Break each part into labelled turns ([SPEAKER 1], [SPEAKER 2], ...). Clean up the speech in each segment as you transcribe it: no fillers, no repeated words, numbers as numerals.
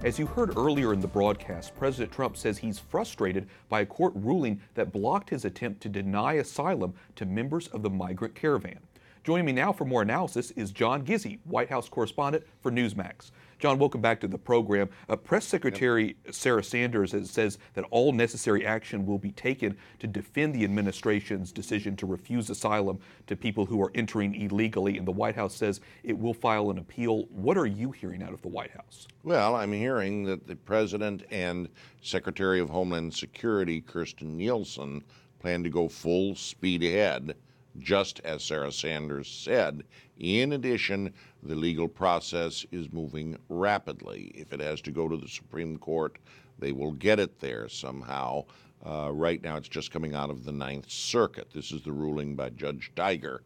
[SPEAKER 1] As you heard earlier in the broadcast, President Trump says he's frustrated by a court ruling that blocked his attempt to deny asylum to members of the migrant caravan. Joining me now for more analysis is John Gizzi, White House correspondent for Newsmax. John, welcome back to the program. Press Secretary Sarah Sanders says that all necessary action will be taken to defend the administration's decision to refuse asylum to people who are entering illegally, and the White House says it will file an appeal. What are you hearing out of the White House?
[SPEAKER 2] Well, I'm hearing that the President and Secretary of Homeland Security, Kirstjen Nielsen, plan to go full speed ahead, just as Sarah Sanders said. In addition, the legal process is moving rapidly. If it has to go to the Supreme Court, they will get it there somehow. Right now, it's just coming out of the Ninth Circuit. This is the ruling by Judge Tiger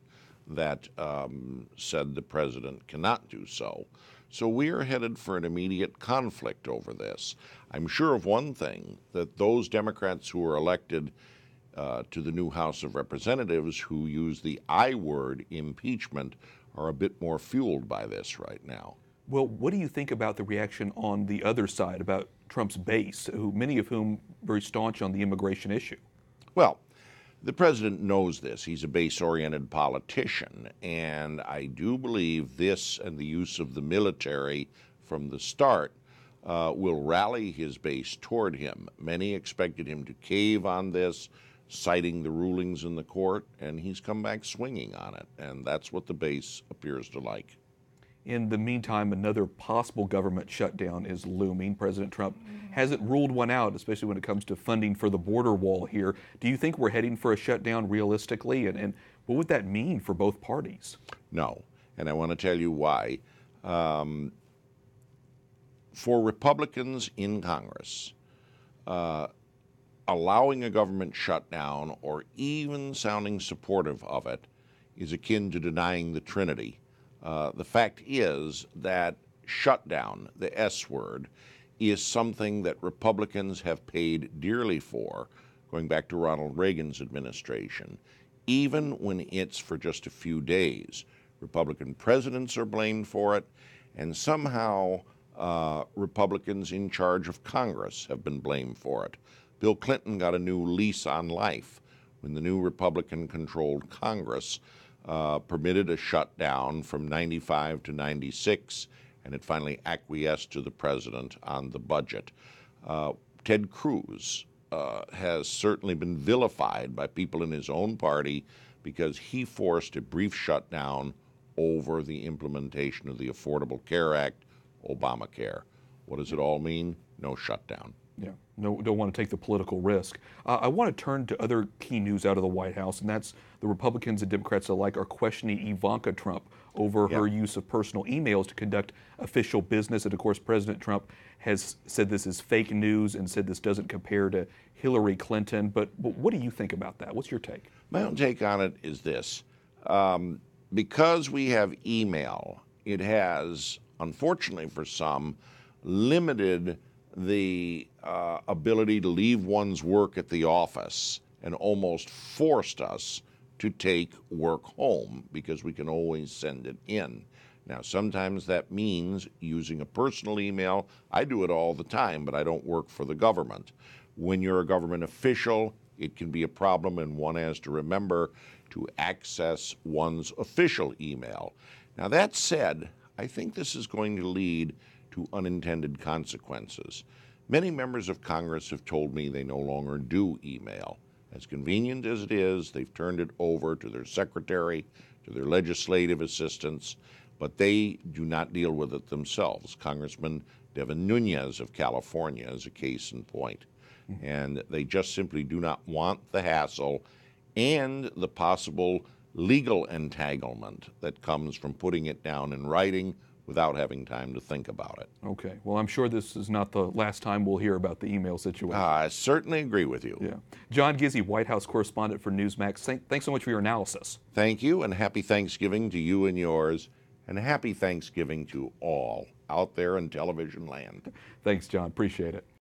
[SPEAKER 2] that said the president cannot do so. So we are headed for an immediate conflict over this. I'm sure of one thing, that those Democrats who were elected to the new House of Representatives who use the I word, impeachment, are a bit more fueled by this right now.
[SPEAKER 1] Well, what do you think about the reaction on the other side, about Trump's base, many of whom very staunch on the immigration issue?
[SPEAKER 2] Well, the president knows this. He's a base-oriented politician, and I do believe this and the use of the military from the start will rally his base toward him. Many expected him to cave on this, citing the rulings in the court, and he's come back swinging on it, and that's what the base appears to like.
[SPEAKER 1] In the meantime, another possible government shutdown is looming. President Trump hasn't ruled one out, especially when it comes to funding for the border wall here. Do you think we're heading for a shutdown realistically, and what would that mean for both parties?
[SPEAKER 2] No, and I want to tell you why. For Republicans in Congress, allowing a government shutdown or even sounding supportive of it is akin to denying the Trinity. The fact is that shutdown, the S word, is something that Republicans have paid dearly for, going back to Ronald Reagan's administration, even when it's for just a few days. Republican presidents are blamed for it, and somehow Republicans in charge of Congress have been blamed for it. Bill Clinton got a new lease on life when the new Republican-controlled Congress permitted a shutdown from 95 to 96, and it finally acquiesced to the president on the budget. Ted Cruz has certainly been vilified by people in his own party because he forced a brief shutdown over the implementation of the Affordable Care Act, Obamacare. What does it all mean? No shutdown.
[SPEAKER 1] Yeah, no, don't want to take the political risk. I want to turn to other key news out of the White House, and that's the Republicans and Democrats alike are questioning Ivanka Trump over her use of personal emails to conduct official business. And of course, President Trump has said this is fake news and said this doesn't compare to Hillary Clinton. But what do you think about that? What's your take?
[SPEAKER 2] My own take on it is this. Because we have email, it has, unfortunately for some, limited the ability to leave one's work at the office and almost forced us to take work home because we can always send it in. Now, sometimes that means using a personal email. I do it all the time, but I don't work for the government. When you're a government official, it can be a problem, and one has to remember to access one's official email. Now, that said, I think this is going to lead to unintended consequences. Many members of Congress have told me they no longer do email. As convenient as it is, they've turned it over to their secretary, to their legislative assistants, but they do not deal with it themselves. Congressman Devin Nunes of California is a case in point. And they just simply do not want the hassle and the possible legal entanglement that comes from putting it down in writing without having time to think about it.
[SPEAKER 1] Okay. Well, I'm sure this is not the last time we'll hear about the email situation.
[SPEAKER 2] I certainly agree with you.
[SPEAKER 1] Yeah. John Gizzi, White House correspondent for Newsmax. Thanks so much for your analysis.
[SPEAKER 2] Thank you, and happy Thanksgiving to you and yours, and happy Thanksgiving to all out there in television land.
[SPEAKER 1] Thanks, John. Appreciate it.